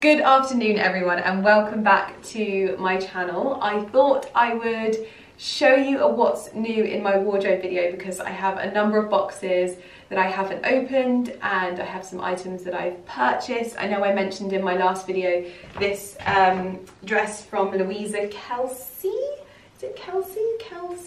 Good afternoon everyone and welcome back to my channel. I thought I would show you a what's new in my wardrobe video because I have a number of boxes that I haven't opened and I have some items that I've purchased. I know I mentioned in my last video this dress from Louisa Kelsey. Is it Kelsey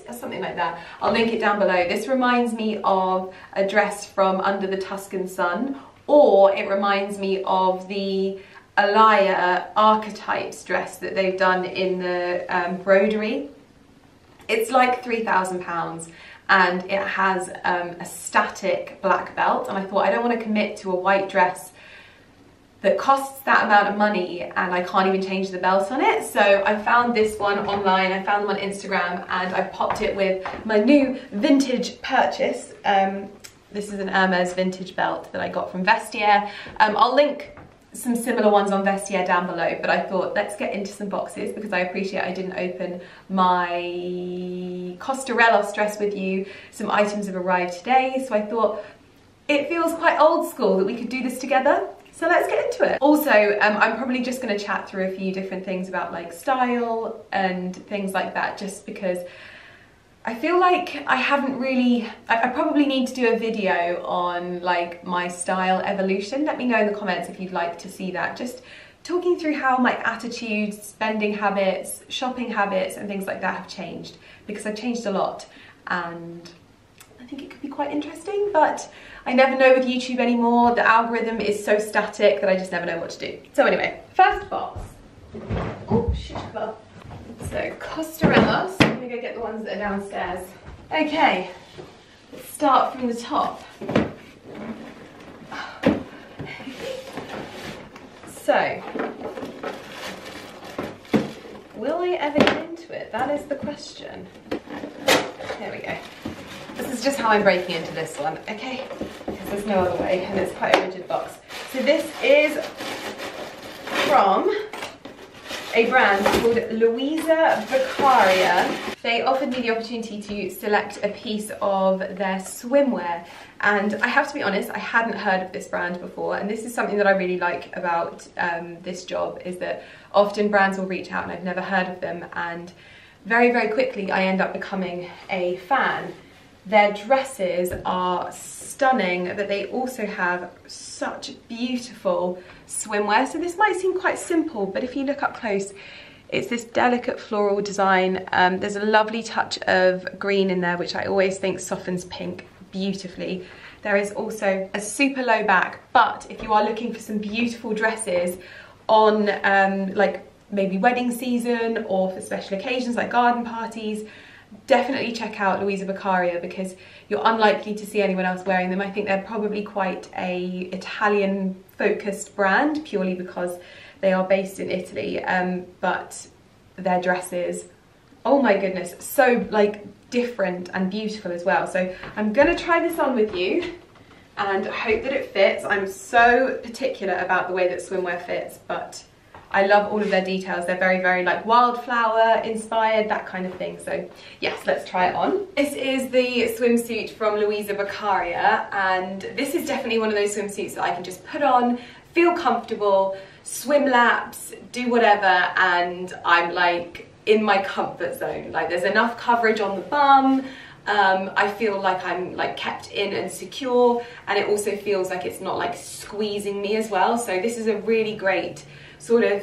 or something like that? I'll link it down below. This reminds me of a dress from Under the Tuscan Sun, or it reminds me of the Alaya archetypes dress that they've done in the broderie. It's like £3,000 and it has a static black belt, and I thought I don't want to commit to a white dress that costs that amount of money and I can't even change the belt on it. So I found this one online, I found them on Instagram, and I popped it with my new vintage purchase. This is an Hermes vintage belt that I got from Vestiaire. I'll link some similar ones on Vestiaire down below, but I thought let's get into some boxes because I appreciate I didn't open my Costarelos dress with you. Some items have arrived today, so I thought it feels quite old school that we could do this together. So let's get into it. Also, I'm probably just going to chat through a few different things about like style and things like that, just because I feel like I haven't really, I probably need to do a video on like my style evolution. Let me know in the comments if you'd like to see that. Just talking through how my attitudes, spending habits, shopping habits and things like that have changed, because I've changed a lot and I think it could be quite interesting, but I never know with YouTube anymore. The algorithm is so static that I just never know what to do. So anyway, first box. Oh, shit. So Costarelos, I'm gonna go get the ones that are downstairs. Okay, let's start from the top. So, will I ever get into it? That is the question. There we go. This is just how I'm breaking into this one, okay? Because there's no other way, and it's quite a rigid box. So this is from a brand called Louisa Beccaria. They offered me the opportunity to select a piece of their swimwear, and I have to be honest, I hadn't heard of this brand before, and this is something that I really like about this job, is that often brands will reach out and I've never heard of them, and very, very quickly I end up becoming a fan. Their dresses are stunning, but they also have such beautiful swimwear. So this might seem quite simple, but if you look up close, it's this delicate floral design. There's a lovely touch of green in there, which I always think softens pink beautifully. There is also a super low back, but if you are looking for some beautiful dresses on like maybe wedding season or for special occasions like garden parties, definitely check out Louisa Beccaria because you're unlikely to see anyone else wearing them. I think they're probably quite a Italian focused brand purely because they are based in Italy, but their dresses, oh my goodness, so like different and beautiful as well. So I'm gonna try this on with you and hope that it fits. I'm so particular about the way that swimwear fits, but I love all of their details. They're very, very like wildflower inspired, that kind of thing. So yes, let's try it on. This is the swimsuit from Louisa Beccaria, and this is definitely one of those swimsuits that I can just put on, feel comfortable, swim laps, do whatever, and I'm like in my comfort zone. Like there's enough coverage on the bum. I feel like I'm like kept in and secure, and it also feels like it's not like squeezing me as well. So this is a really great sort of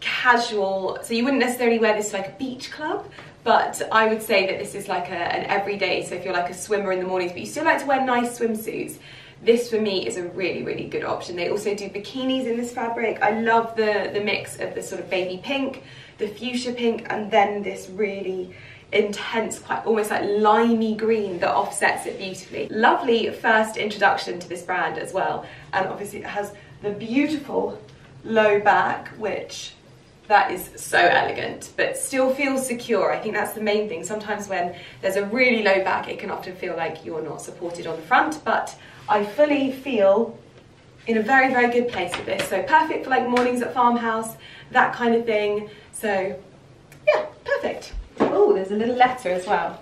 casual, so you wouldn't necessarily wear this to like a beach club, but I would say that this is like an everyday, so if you're like a swimmer in the mornings but you still like to wear nice swimsuits, this for me is a really, really good option. They also do bikinis in this fabric. I love the mix of the sort of baby pink, the fuchsia pink, and then this really intense, quite almost like limey green that offsets it beautifully. Lovely first introduction to this brand as well, and obviously it has the beautiful low back, which that is so elegant but still feels secure. I think that's the main thing. Sometimes when there's a really low back it can often feel like you're not supported on the front, but I fully feel in a very, very good place with this. So perfect for like mornings at farmhouse, that kind of thing. So yeah, perfect. Oh, there's a little letter as well.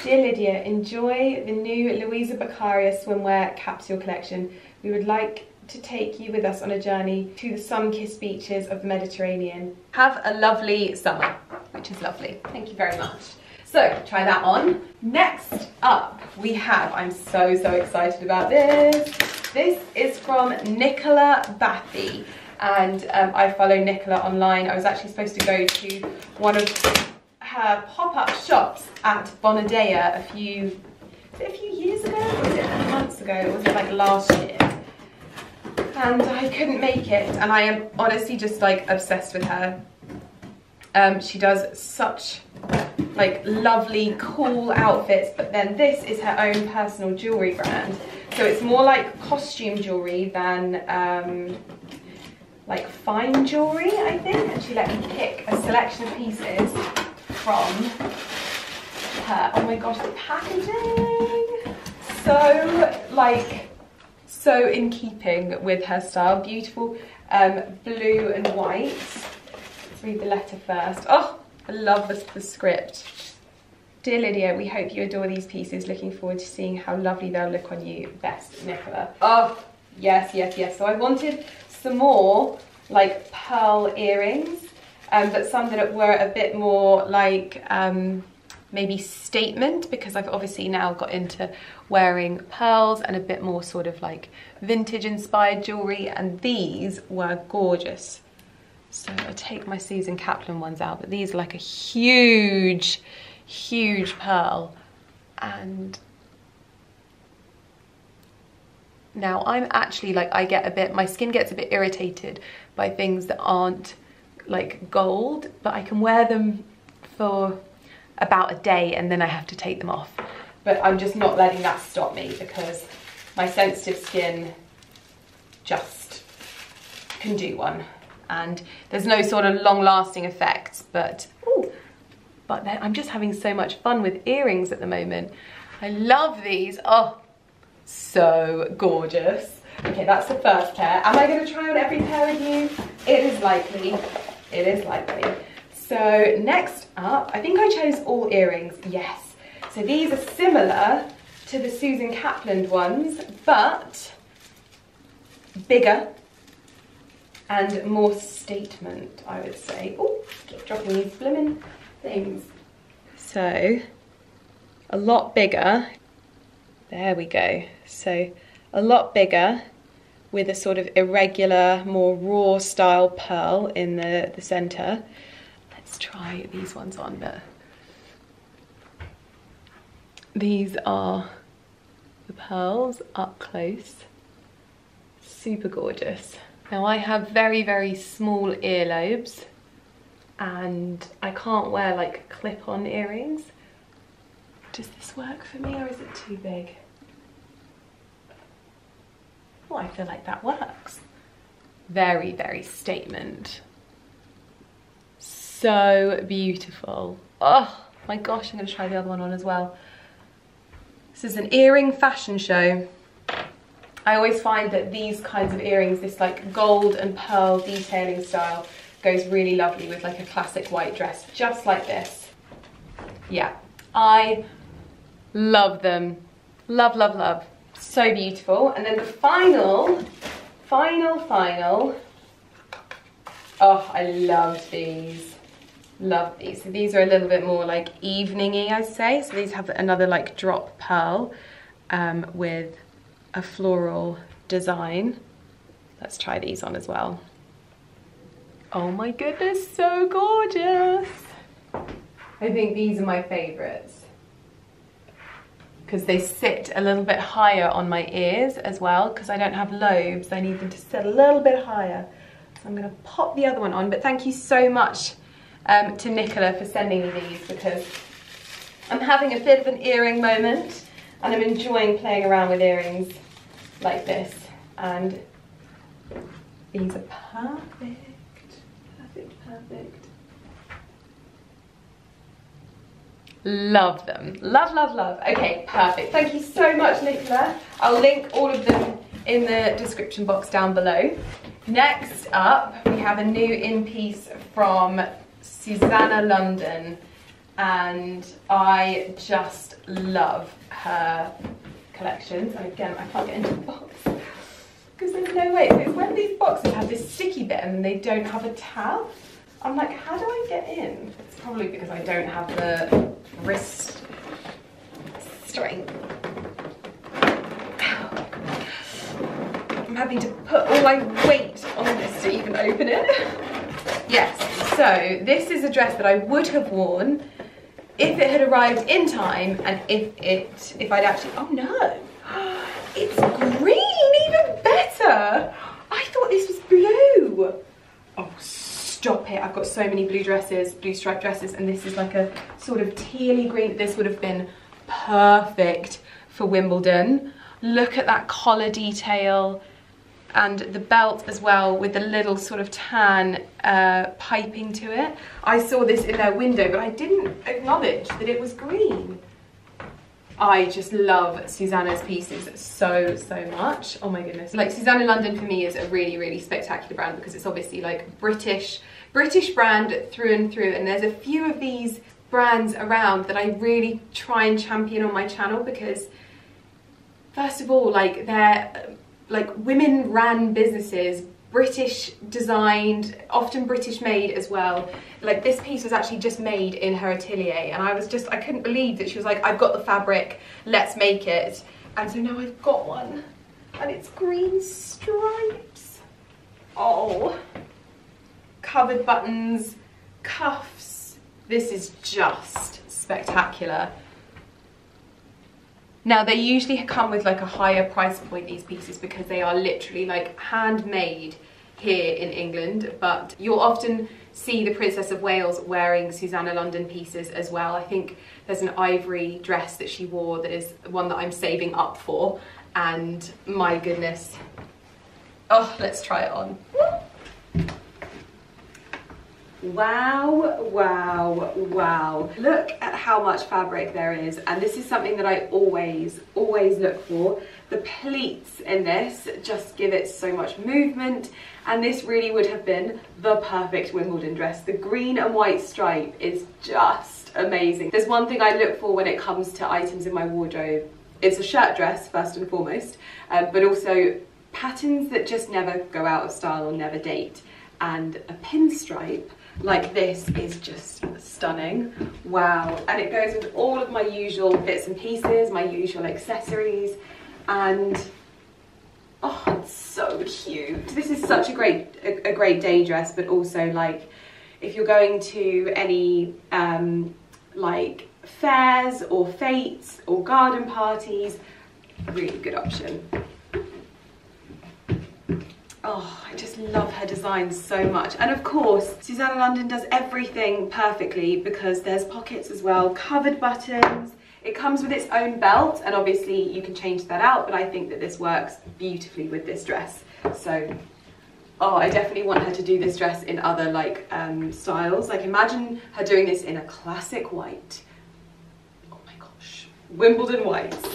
Dear Lydia, enjoy the new Louisa Beccaria swimwear capsule collection. We would like to take you with us on a journey to the sun-kissed beaches of the Mediterranean. Have a lovely summer, which is lovely. Thank you very much. So try that on. Next up we have, I'm so excited about this. This is from Nicola Bathy, and I follow Nicola online. I was actually supposed to go to one of her pop-up shops at Bonadea a few years ago? Or was it months ago? Or was it like last year? And I couldn't make it, and I am honestly just like obsessed with her. She does such like lovely, cool outfits, but then this is her own personal jewellery brand. So it's more like costume jewellery than like fine jewellery, I think. And she let me pick a selection of pieces from her. Oh my gosh, the packaging! So in keeping with her style. Beautiful blue and white. Let's read the letter first. Oh, I love the script. Dear Lydia, we hope you adore these pieces. Looking forward to seeing how lovely they'll look on you. Best, Nicola. Oh, yes. So I wanted some more like pearl earrings, but some that were a bit more like maybe statement, because I've obviously now got into wearing pearls and a bit more sort of like vintage inspired jewellery, and these were gorgeous. So I take my Susan Kaplan ones out, but these are like a huge pearl. And now I'm actually like, my skin gets a bit irritated by things that aren't like gold, but I can wear them for about a day and then I have to take them off. But I'm just not letting that stop me, because my sensitive skin just can do one. And there's no sort of long-lasting effects, but then I'm just having so much fun with earrings at the moment. I love these. Oh, so gorgeous. Okay, that's the first pair. Am I going to try on every pair with you? It is likely. It is likely. So next up, I think I chose all earrings. Yes. So these are similar to the Susan Kaplan ones, but bigger and more statement, I would say. Oh, keep dropping these blimmin' things. So a lot bigger. There we go. So a lot bigger with a sort of irregular, more raw style pearl in the center. Let's try these ones on, but these are the pearls up close. Super gorgeous. Now I have very small earlobes and I can't wear like clip-on earrings. Does this work for me, or is it too big? Oh, I feel like that works. Very statement. So beautiful. Oh my gosh, I'm gonna try the other one on as well. This is an earring fashion show. I always find that these kinds of earrings, this like gold and pearl detailing style, goes really lovely with like a classic white dress, just like this. Yeah, I love them. Love. So beautiful. And then the final. Oh, I love these. Love these. So these are a little bit more like evening-y, I'd say. So these have another like drop pearl with a floral design. Let's try these on as well. Oh my goodness, so gorgeous. I think these are my favorites because they sit a little bit higher on my ears as well, because I don't have lobes. I need them to sit a little bit higher. So I'm gonna pop the other one on, but thank you so much to Nicola for sending me these, because I'm having a bit of an earring moment and I'm enjoying playing around with earrings like this, and these are perfect. Love them. Love. Okay, perfect. Thank you so much, Nicola. I'll link all of them in the description box down below. Next up, we have a new in-piece from Susanna London, and I just love her collections. And again, I can't get into the box. because there's no way. So it's when these boxes have this sticky bit and they don't have a tab. I'm like, how do I get in? It's probably because I don't have the wrist strength. I'm having to put all my weight on this to even open it. Yes, so this is a dress that I would have worn if it had arrived in time and if I'd actually, oh no, it's green, even better. I thought this was blue. Oh, stop it. I've got so many blue dresses, blue striped dresses, and this is like a sort of tealy green. This would have been perfect for Wimbledon. Look at that collar detail and the belt as well with the little sort of tan piping to it. I saw this in their window, but I didn't acknowledge that it was green. I just love Susanna's pieces so much. Oh my goodness. Like, Susanna London for me is a really spectacular brand because it's obviously like British brand through and through, and there's a few of these brands around that I really try and champion on my channel because, first of all, like, they're like women ran businesses, British designed, often British made as well. Like, this piece was actually just made in her atelier, and I couldn't believe that she was like, I've got the fabric, let's make it. And so now I've got one, and it's green stripes. Oh, covered buttons, cuffs. This is just spectacular. Now, they usually come with like a higher price point, these pieces, because they are literally like handmade here in England, but you'll often see the Princess of Wales wearing Susanna London pieces as well. I think there's an ivory dress that she wore that is one that I'm saving up for, and my goodness. Oh, let's try it on. Wow, wow, wow. Look at how much fabric there is, and this is something that I always look for. The pleats in this just give it so much movement, and this really would have been the perfect Wimbledon dress. The green and white stripe is just amazing. There's one thing I look for when it comes to items in my wardrobe. It's a shirt dress first and foremost, but also patterns that just never go out of style or never date. And a pinstripe like this is just stunning. Wow. And it goes with all of my usual bits and pieces, my usual accessories, and oh, it's so cute. This is such a great day dress, but also like if you're going to any like fairs or fetes or garden parties, really good option. Oh, I just love her designs so much. And of course, Susanna London does everything perfectly because there's pockets as well, covered buttons. It comes with its own belt, and obviously you can change that out, but I think that this works beautifully with this dress. So, oh, I definitely want her to do this dress in other like styles. Like, imagine her doing this in a classic white. Oh my gosh, Wimbledon whites.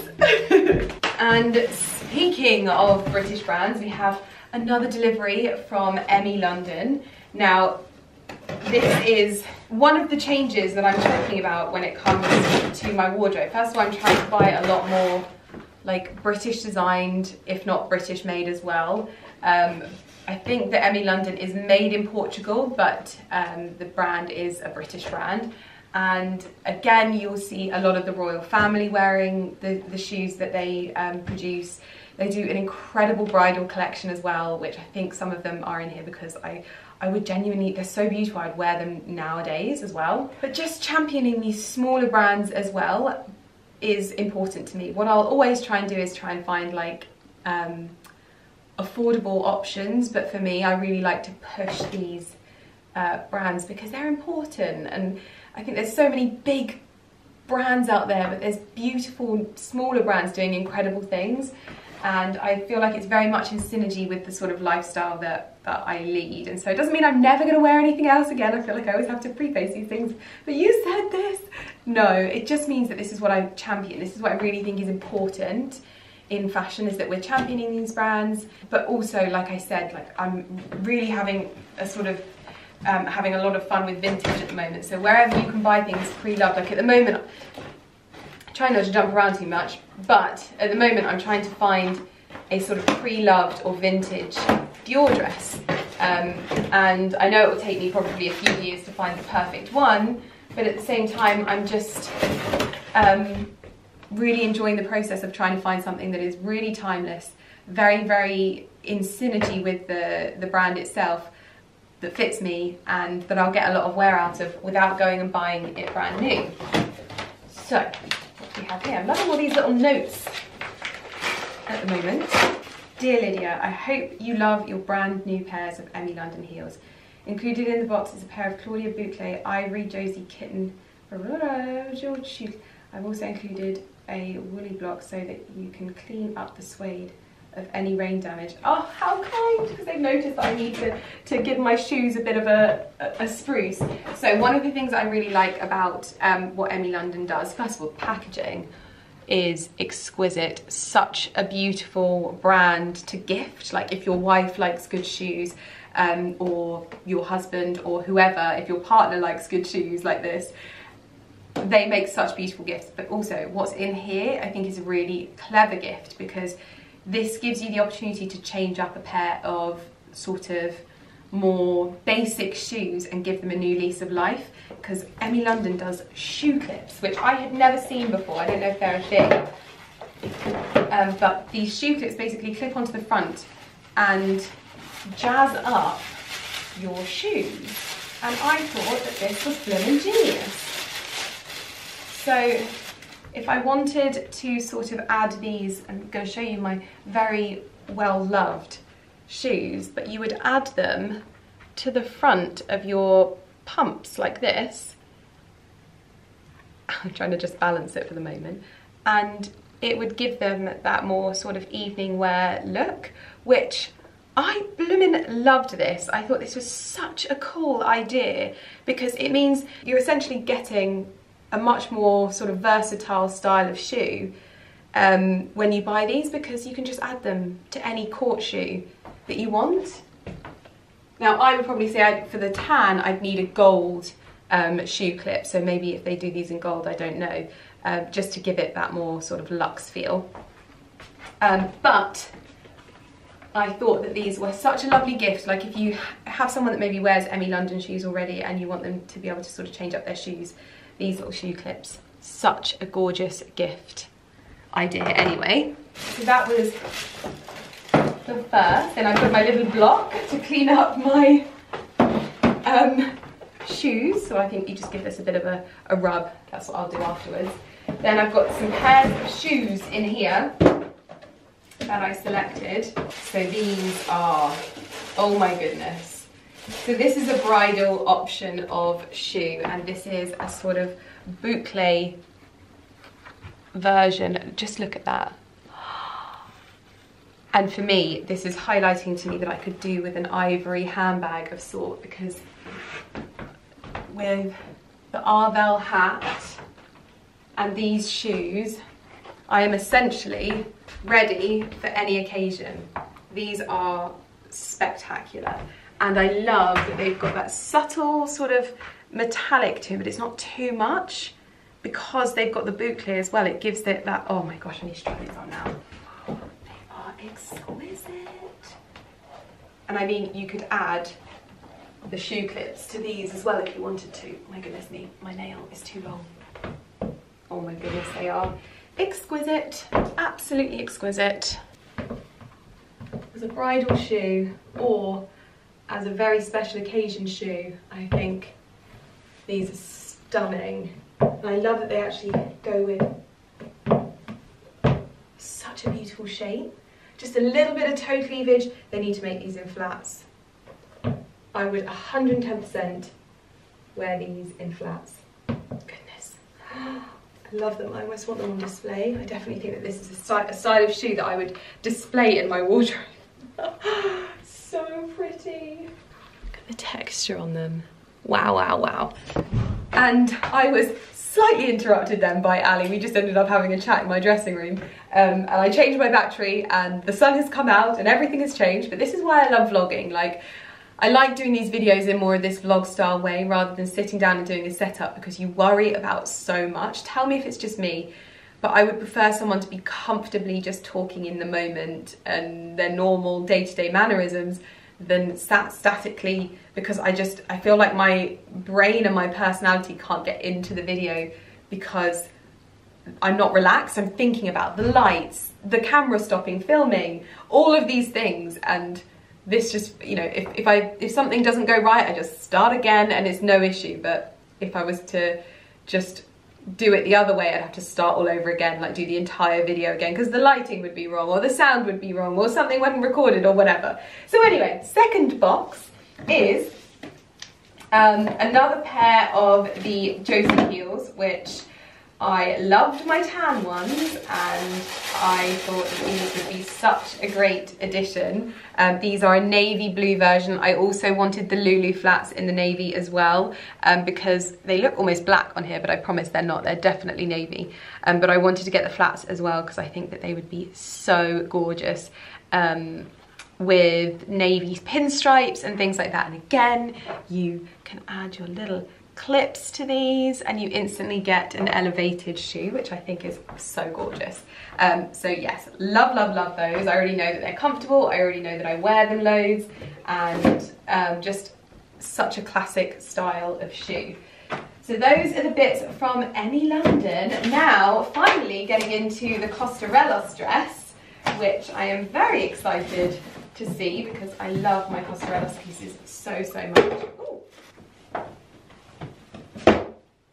And speaking of British brands, we have another delivery from Emmy London. Now, this is one of the changes that I'm talking about when it comes to my wardrobe. First of all, I'm trying to buy a lot more like British designed, if not British made as well. I think that Emmy London is made in Portugal, but the brand is a British brand. And again, you'll see a lot of the royal family wearing the shoes that they produce. They do an incredible bridal collection as well, which I think some of them are in here because I would genuinely, they're so beautiful, I'd wear them nowadays as well. But just championing these smaller brands as well is important to me. What I'll always try and do is try and find like affordable options, but for me, I really like to push these brands because they're important. And I think there's so many big brands out there, but there's beautiful smaller brands doing incredible things. And I feel like it's very much in synergy with the sort of lifestyle that I lead. And so it doesn't mean I'm never going to wear anything else again. I feel like I always have to preface these things. But you said this. No, it just means that this is what I champion. This is what I really think is important in fashion, is that we're championing these brands. But also, like I said, like I'm really having a sort of having a lot of fun with vintage at the moment. So wherever you can buy things pre-loved, like at the moment, trying not to jump around too much, but at the moment I'm trying to find a sort of pre-loved or vintage Dior dress. And I know it will take me probably a few years to find the perfect one, but at the same time, I'm just really enjoying the process of trying to find something that is really timeless, very, very in synergy with the brand itself, that fits me and that I'll get a lot of wear out of without going and buying it brand new. So, what do we have here? I'm loving all these little notes at the moment. Dear Lydia, I hope you love your brand new pairs of Emmy London heels. Included in the box is a pair of Claudia Bouclé Ivory Josie Kitten George shoes. I've also included a woolly block so that you can clean up the suede of any rain damage. Oh, how kind, because they've noticed that I need to give my shoes a bit of a spruce. So one of the things I really like about what Emmy London does, first of all, packaging is exquisite. Such a beautiful brand to gift. Like if your wife likes good shoes, or your husband or whoever, if your partner likes good shoes like this, they make such beautiful gifts. But also what's in here I think is a really clever gift, because this gives you the opportunity to change up a pair of sort of more basic shoes and give them a new lease of life, because Emmy London does shoe clips, which I had never seen before. I don't know if they're a thing, but these shoe clips basically clip onto the front and jazz up your shoes, and I thought that this was blooming genius. So if I wanted to sort of add these, I'm going to show you my very well loved shoes, but you would add them to the front of your pumps like this. I'm trying to just balance it for the moment, and it would give them that more sort of evening wear look, which I bloomin' loved this. I thought this was such a cool idea, because it means you're essentially getting a much more sort of versatile style of shoe when you buy these, because you can just add them to any court shoe that you want. Now I would probably say for the tan I'd need a gold shoe clip, so maybe if they do these in gold, I don't know, just to give it that more sort of luxe feel. But I thought that these were such a lovely gift. Like if you have someone that maybe wears Emmy London shoes already and you want them to be able to sort of change up their shoes, these little shoe clips, such a gorgeous gift idea. Anyway, so that was the first. Then I've got my little block to clean up my shoes. So I think you just give this a bit of a rub. That's what I'll do afterwards. Then I've got some pairs of shoes in here that I selected. So these are, oh my goodness. So this is a bridal option of shoe, and this is a sort of boucle version. Just look at that. And for me, this is highlighting to me that I could do with an ivory handbag of sort, because with the Arvel hat and these shoes, I am essentially ready for any occasion. These are spectacular. And I love that they've got that subtle sort of metallic to them, but it's not too much, because they've got the boucle as well. It gives it that, oh my gosh, I need to try these on now. Oh, they are exquisite. And I mean, you could add the shoe clips to these as well if you wanted to. My goodness me, my nail is too long. Oh my goodness, they are exquisite, absolutely exquisite. As a bridal shoe or as a very special occasion shoe, I think these are stunning. And I love that they actually go with such a beautiful shape. Just a little bit of toe cleavage. They need to make these in flats. I would 110% wear these in flats. Goodness. I love them. I almost want them on display. I definitely think that this is a style of shoe that I would display in my wardrobe. So pretty. Look at the texture on them. Wow, wow, wow. And I was slightly interrupted then by Ali. We just ended up having a chat in my dressing room, and I changed my battery and the sun has come out and everything has changed. But this is why I love vlogging. Like, I like doing these videos in more of this vlog style way rather than sitting down and doing a setup, because you worry about so much. Tell me if it's just me, but I would prefer someone to be comfortably just talking in the moment and their normal day-to-day mannerisms than sat statically, because I feel like my brain and my personality can't get into the video because I'm not relaxed. I'm thinking about the lights, the camera stopping, filming, all of these things, and this just, you know, if something doesn't go right, I just start again and it's no issue. But if I was to just do it the other way, I'd have to start all over again, like do the entire video again, because the lighting would be wrong or the sound would be wrong or something wasn't recorded or whatever. So anyway, second box is another pair of the Josie heels, which I loved my tan ones and I thought that these would be such a great addition. These are a navy blue version. I also wanted the Lulu flats in the navy as well, because they look almost black on here, but I promise they're not. They're definitely navy. But I wanted to get the flats as well because I think that they would be so gorgeous with navy pinstripes and things like that. And again, you can add your little clips to these and you instantly get an elevated shoe, which I think is so gorgeous. So yes, love, love, love those. I already know that they're comfortable. I already know that I wear them loads, and just such a classic style of shoe. So those are the bits from Any London. Now, finally getting into the Costarellos dress, which I am very excited to see because I love my Costarellos pieces so, so much. Ooh.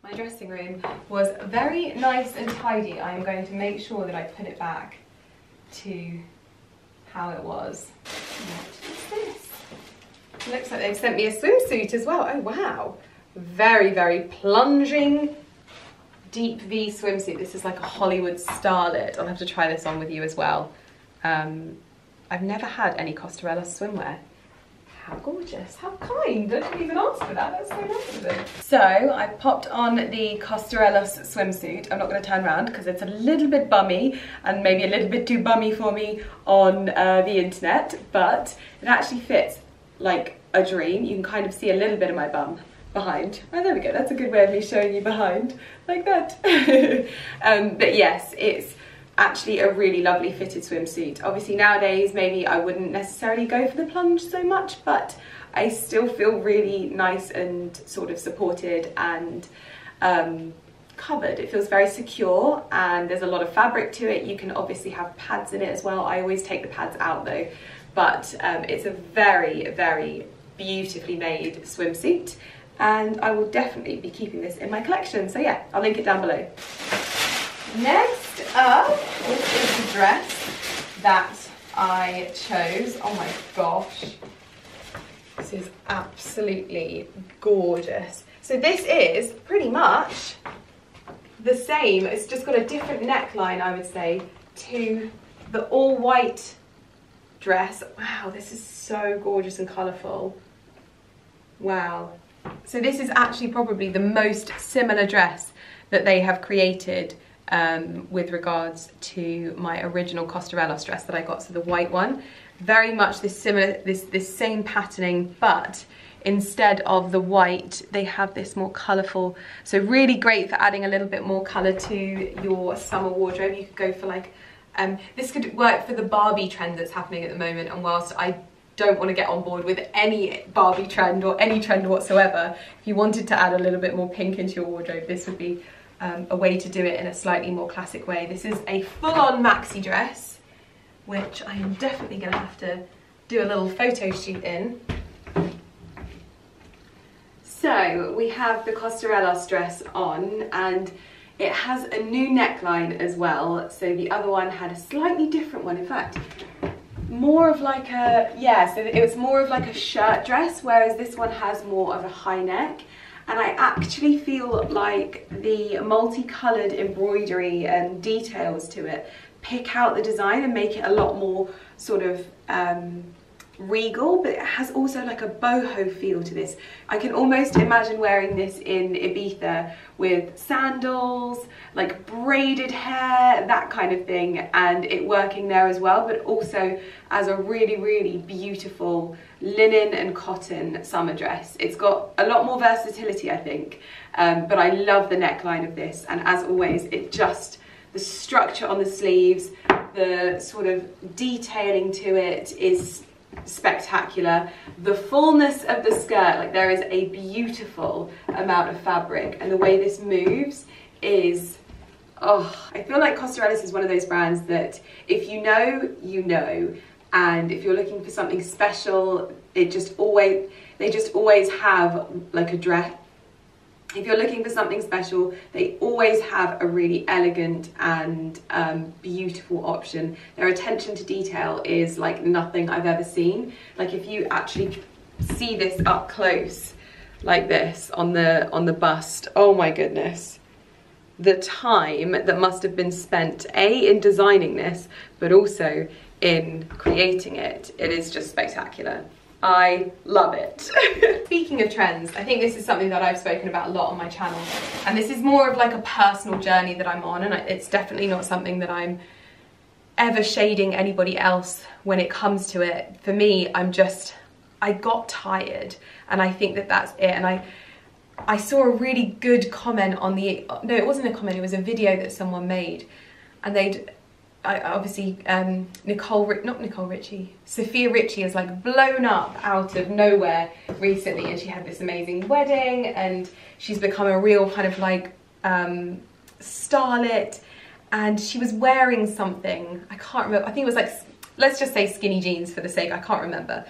My dressing room was very nice and tidy. I am going to make sure that I put it back to how it was. What is this? It looks like they've sent me a swimsuit as well. Oh wow. Very, very plunging deep V swimsuit. This is like a Hollywood starlet. I'll have to try this on with you as well. I've never had any Costarellos swimwear. How gorgeous, how kind. I didn't even ask for that, that's so nice of them. So I popped on the Costarellos swimsuit. I'm not going to turn around because it's a little bit bummy and maybe a little bit too bummy for me on the internet, but it actually fits like a dream. You can kind of see a little bit of my bum behind. Oh, there we go, that's a good way of me showing you behind, like that. But yes, it's actually a really lovely fitted swimsuit. Obviously nowadays maybe I wouldn't necessarily go for the plunge so much, but I still feel really nice and sort of supported and covered. It feels very secure and there's a lot of fabric to it. You can obviously have pads in it as well. I always take the pads out though, but it's a very, very beautifully made swimsuit and I will definitely be keeping this in my collection. So yeah, I'll link it down below. Next up, this is the dress that I chose. Oh my gosh, this is absolutely gorgeous. So this is pretty much the same, it's just got a different neckline, I would say, to the all white dress. Wow, this is so gorgeous and colourful. Wow. So this is actually probably the most similar dress that they have created with regards to my original Costarellos dress that I got, so the white one. Very much this similar, this same patterning, but instead of the white, they have this more colourful. So really great for adding a little bit more colour to your summer wardrobe. You could go for like, this could work for the Barbie trend that's happening at the moment, and whilst I don't want to get on board with any Barbie trend or any trend whatsoever, if you wanted to add a little bit more pink into your wardrobe, this would be a way to do it in a slightly more classic way. This is a full-on maxi dress, which I am definitely going to have to do a little photo shoot in. So we have the Costarellos dress on, and it has a new neckline as well. So the other one had a slightly different one. In fact, more of like a, yeah, so it was more of like a shirt dress, whereas this one has more of a high neck. And I actually feel like the multicoloured embroidery and details to it pick out the design and make it a lot more sort of regal, but it has also like a boho feel to this. I can almost imagine wearing this in Ibiza with sandals, like braided hair, that kind of thing, and it working there as well, but also as a really, really beautiful linen and cotton summer dress. It's got a lot more versatility, I think, but I love the neckline of this, and as always, it just The structure on the sleeves, the sort of detailing to it is spectacular. The fullness of the skirt, like there is a beautiful amount of fabric, and the way this moves is, oh, I feel like Costarellis is one of those brands that if you know, you know, and if you're looking for something special, they just always have like a dress. If you're looking for something special, they always have a really elegant and beautiful option. Their attention to detail is like nothing I've ever seen. Like if you actually see this up close, like this on the bust, oh my goodness. The time that must have been spent, A, in designing this, but also in creating it. It is just spectacular. I love it. Speaking of trends, I think this is something that I've spoken about a lot on my channel, and this is more of like a personal journey that I'm on, and it's definitely not something that I'm ever shading anybody else when it comes to it. For me, I got tired, and I think that that's it. And I saw a really good comment on the, no, it wasn't a comment, it was a video that someone made, and obviously Sophia Richie has like blown up out of nowhere recently, and she had this amazing wedding, and she's become a real kind of like starlet, and she was wearing something, I can't remember, I think it was like, let's just say skinny jeans for the sake, I can't remember.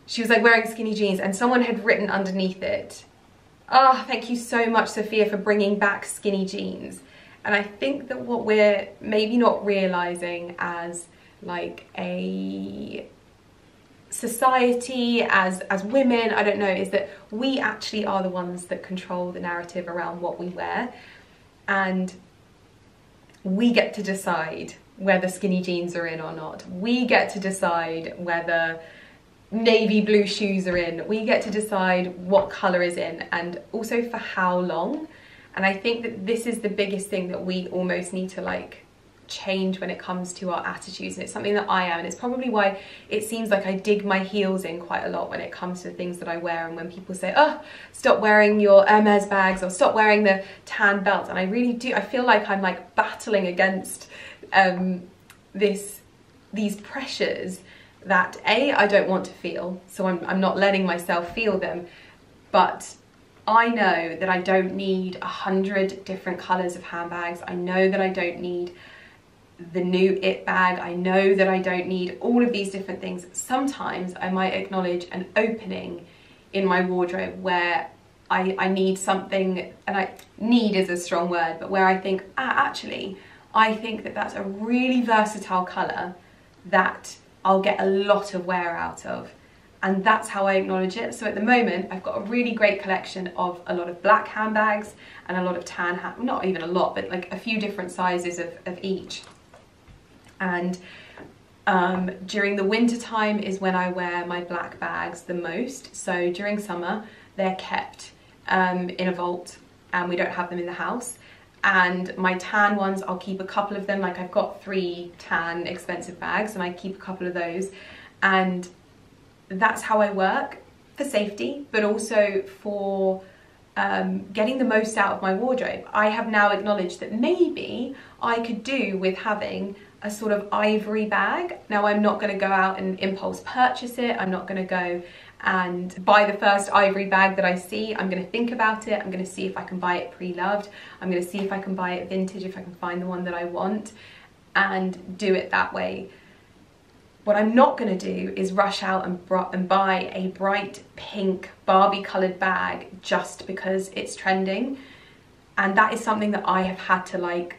She was like wearing skinny jeans, and someone had written underneath it, "Ah, oh, thank you so much, Sophia, for bringing back skinny jeans." And I think that what we're maybe not realizing as like a society, as women, I don't know, is that we actually are the ones that control the narrative around what we wear, and we get to decide whether skinny jeans are in or not. We get to decide whether navy blue shoes are in. We get to decide what colour is in, and also for how long. And I think that this is the biggest thing that we almost need to like change when it comes to our attitudes, and it's something that I am, and it's probably why it seems like I dig my heels in quite a lot when it comes to the things that I wear. And when people say, "Oh, stop wearing your Hermes bags," or "Stop wearing the tan belt," and I really do, I feel like I'm like battling against these pressures that I don't want to feel, so I'm not letting myself feel them. But I know that I don't need 100 different colours of handbags. I know that I don't need the new it bag. I know that I don't need all of these different things. Sometimes I might acknowledge an opening in my wardrobe where I need something, and need is a strong word, but where I think, actually, I think that that's a really versatile colour that I'll get a lot of wear out of. And that's how I acknowledge it. So at the moment, I've got a really great collection of a lot of black handbags and a lot of tan, not even a lot, but like a few different sizes of each. And during the winter time is when I wear my black bags the most. So during summer, they're kept in a vault, and we don't have them in the house. And my tan ones, I'll keep a couple of them. Like I've got 3 tan expensive bags, and I keep a couple of those. And that's how I work, for safety, but also for getting the most out of my wardrobe. I have now acknowledged that maybe I could do with having a sort of ivory bag. Now, I'm not going to go out and impulse purchase it. I'm not going to go and buy the first ivory bag that I see. I'm going to think about it. I'm going to see if I can buy it pre-loved. I'm going to see if I can buy it vintage, if I can find the one that I want, and do it that way. What I'm not going to do is rush out and buy a bright pink Barbie coloured bag just because it's trending. And that is something that I have had to like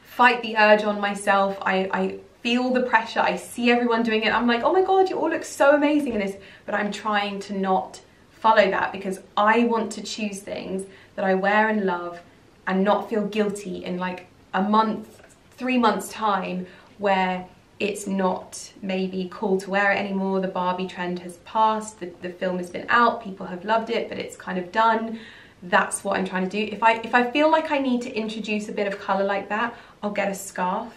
fight the urge on myself. I feel the pressure. I see everyone doing it. I'm like, oh my God, you all look so amazing in this. But I'm trying to not follow that, because I want to choose things that I wear and love and not feel guilty in like a month, 3 months time, where it's not maybe cool to wear it anymore. The Barbie trend has passed, the film has been out, people have loved it, but it's kind of done. That's what I'm trying to do. If I feel like I need to introduce a bit of colour like that, I'll get a scarf,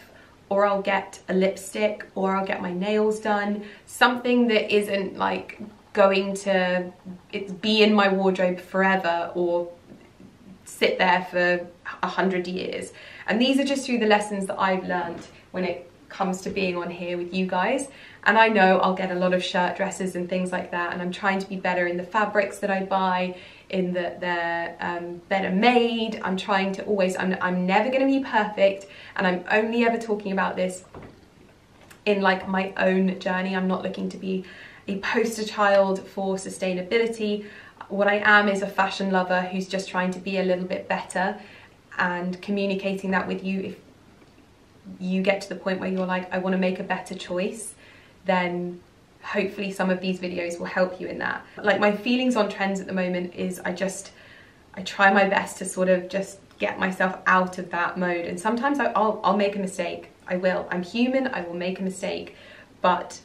or I'll get a lipstick, or I'll get my nails done. Something that isn't like going to be in my wardrobe forever, or sit there for 100 years. And these are just through the lessons that I've learned when it comes to being on here with you guys. And I know I'll get a lot of shirt dresses and things like that, and I'm trying to be better in the fabrics that I buy, in that they're better made. I'm trying to always, I'm never going to be perfect, and I'm only ever talking about this in like my own journey. I'm not looking to be a poster child for sustainability. What I am is a fashion lover who's just trying to be a little bit better, and communicating that with you. If you get to the point where you're like, I want to make a better choice, then hopefully some of these videos will help you in that. Like, my feelings on trends at the moment is I try my best to sort of just get myself out of that mode, and sometimes I'll make a mistake. I will. I'm human, I will make a mistake, but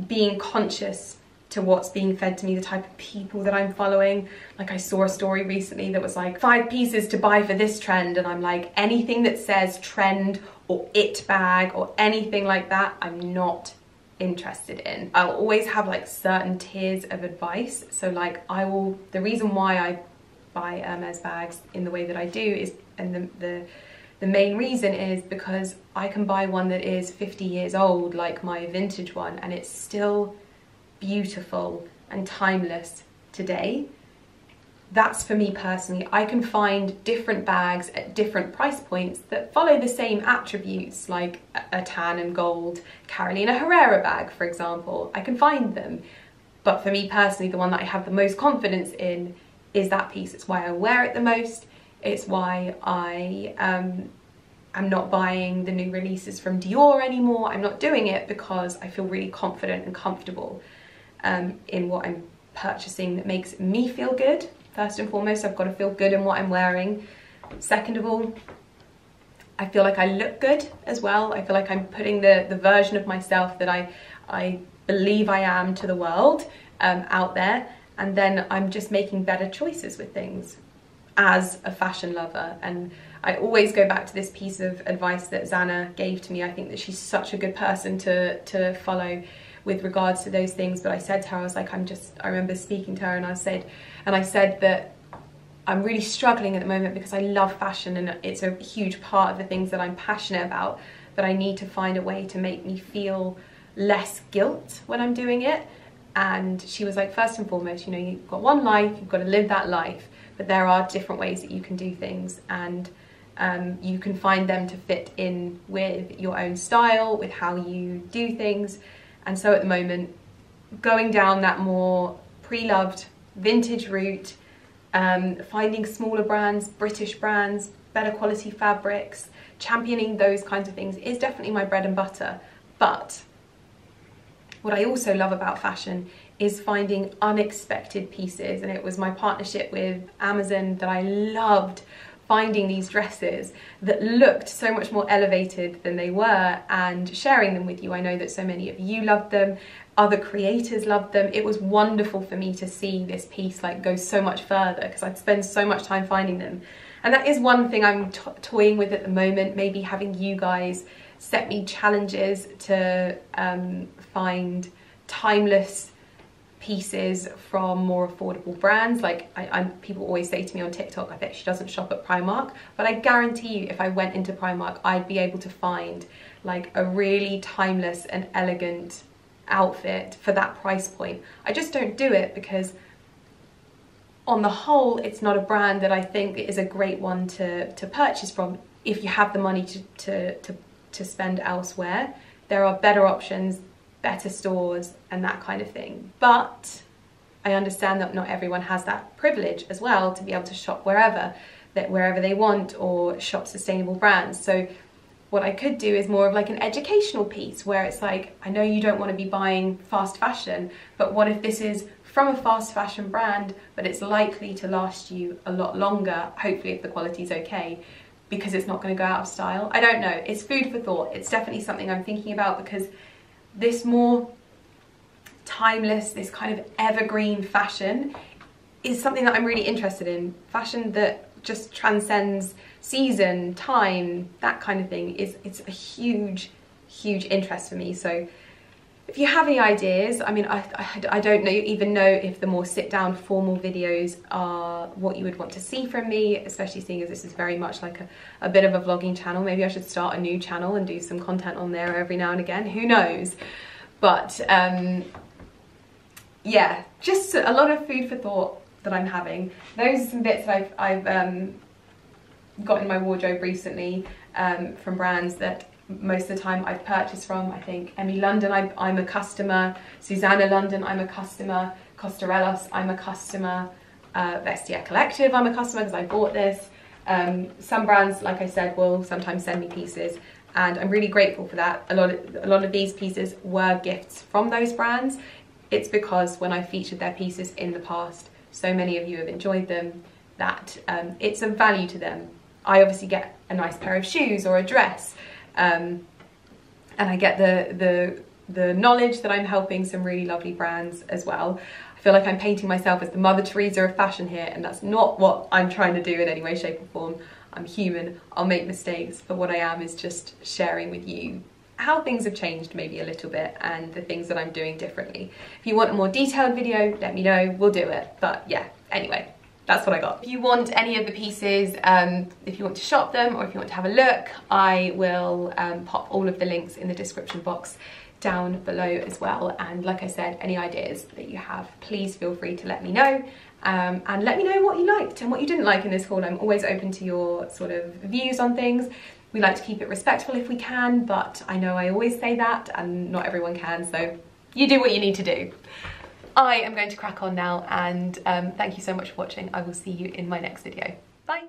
being conscious to what's being fed to me, the type of people that I'm following. Like, I saw a story recently that was like 5 pieces to buy for this trend, and I'm like, anything that says trend or it bag or anything like that, I'm not interested in. I'll always have like certain tiers of advice. So like, the reason why I buy Hermes bags in the way that I do is, and the main reason is because I can buy one that is 50 years old, like my vintage one, and it's still beautiful and timeless today. That's for me personally. I can find different bags at different price points that follow the same attributes, like a tan and gold Carolina Herrera bag, for example. I can find them. But for me personally, the one that I have the most confidence in is that piece. It's why I wear it the most. It's why I'm not buying the new releases from Dior anymore. I'm not doing it because I feel really confident and comfortable in what I'm purchasing that makes me feel good. First and foremost, I've got to feel good in what I'm wearing. Second of all, I feel like I look good as well. I feel like I'm putting the version of myself that I believe I am to the world out there. And then I'm just making better choices with things as a fashion lover. And I always go back to this piece of advice that Zana gave to me. I think that she's such a good person to follow with regards to those things. But I said to her, I was like, I remember speaking to her, and I said that I'm really struggling at the moment because I love fashion and it's a huge part of the things that I'm passionate about, but I need to find a way to make me feel less guilt when I'm doing it. And she was like, first and foremost, you know, you've got one life, you've got to live that life, but there are different ways that you can do things, and you can find them to fit in with your own style, with how you do things. And so at the moment, going down that more pre-loved vintage route, finding smaller brands, British brands, better quality fabrics, championing those kinds of things is definitely my bread and butter. But what I also love about fashion is finding unexpected pieces, and it was my partnership with Amazon that I loved finding these dresses that looked so much more elevated than they were and sharing them with you. I know that so many of you loved them, other creators loved them. It was wonderful for me to see this piece like go so much further because I'd spend so much time finding them. And that is one thing I'm toying with at the moment, maybe having you guys set me challenges to find timeless pieces from more affordable brands. Like people always say to me on TikTok, I bet she doesn't shop at Primark, but I guarantee you if I went into Primark, I'd be able to find like a really timeless and elegant outfit for that price point. I just don't do it because on the whole, it's not a brand that I think is a great one to purchase from. If you have the money to spend elsewhere, there are better options, better stores and that kind of thing. But I understand that not everyone has that privilege as well to be able to shop wherever they want or shop sustainable brands. So what I could do is more of like an educational piece where it's like, I know you don't want to be buying fast fashion, but what if this is from a fast fashion brand, but it's likely to last you a lot longer, hopefully if the quality's okay, because it's not going to go out of style. I don't know, it's food for thought. It's definitely something I'm thinking about because this more timeless, this kind of evergreen fashion is something that I'm really interested in. Fashion that just transcends season, time, that kind of thing it's a huge interest for me. So if you have any ideas, I mean, I don't even know if the more sit down formal videos are what you would want to see from me, especially seeing as this is very much like a bit of a vlogging channel. Maybe I should start a new channel and do some content on there every now and again, who knows. But yeah, just a lot of food for thought that I'm having. Those are some bits that I've got in my wardrobe recently from brands that most of the time I've purchased from. I think Emmy London, I'm a customer. Susanna London, I'm a customer. Costarellos, I'm a customer. Vestiaire Collective, I'm a customer because I bought this. Some brands, like I said, will sometimes send me pieces, and I'm really grateful for that. A lot of these pieces were gifts from those brands. It's because when I featured their pieces in the past, so many of you have enjoyed them that it's of value to them. I obviously get a nice pair of shoes or a dress, and I get the knowledge that I'm helping some really lovely brands as well. I feel like I'm painting myself as the Mother Teresa of fashion here, and that's not what I'm trying to do in any way, shape or form. I'm human, I'll make mistakes, but what I am is just sharing with you how things have changed maybe a little bit and the things that I'm doing differently. If you want a more detailed video, let me know, we'll do it. But yeah, anyway, that's what I got. If you want any of the pieces, if you want to shop them or if you want to have a look, I will pop all of the links in the description box down below as well. And like I said, any ideas that you have, please feel free to let me know. And let me know what you liked and what you didn't like in this haul. I'm always open to your sort of views on things. We like to keep it respectful if we can, but I know I always say that and not everyone can, so you do what you need to do. I am going to crack on now, and thank you so much for watching. I will see you in my next video. Bye.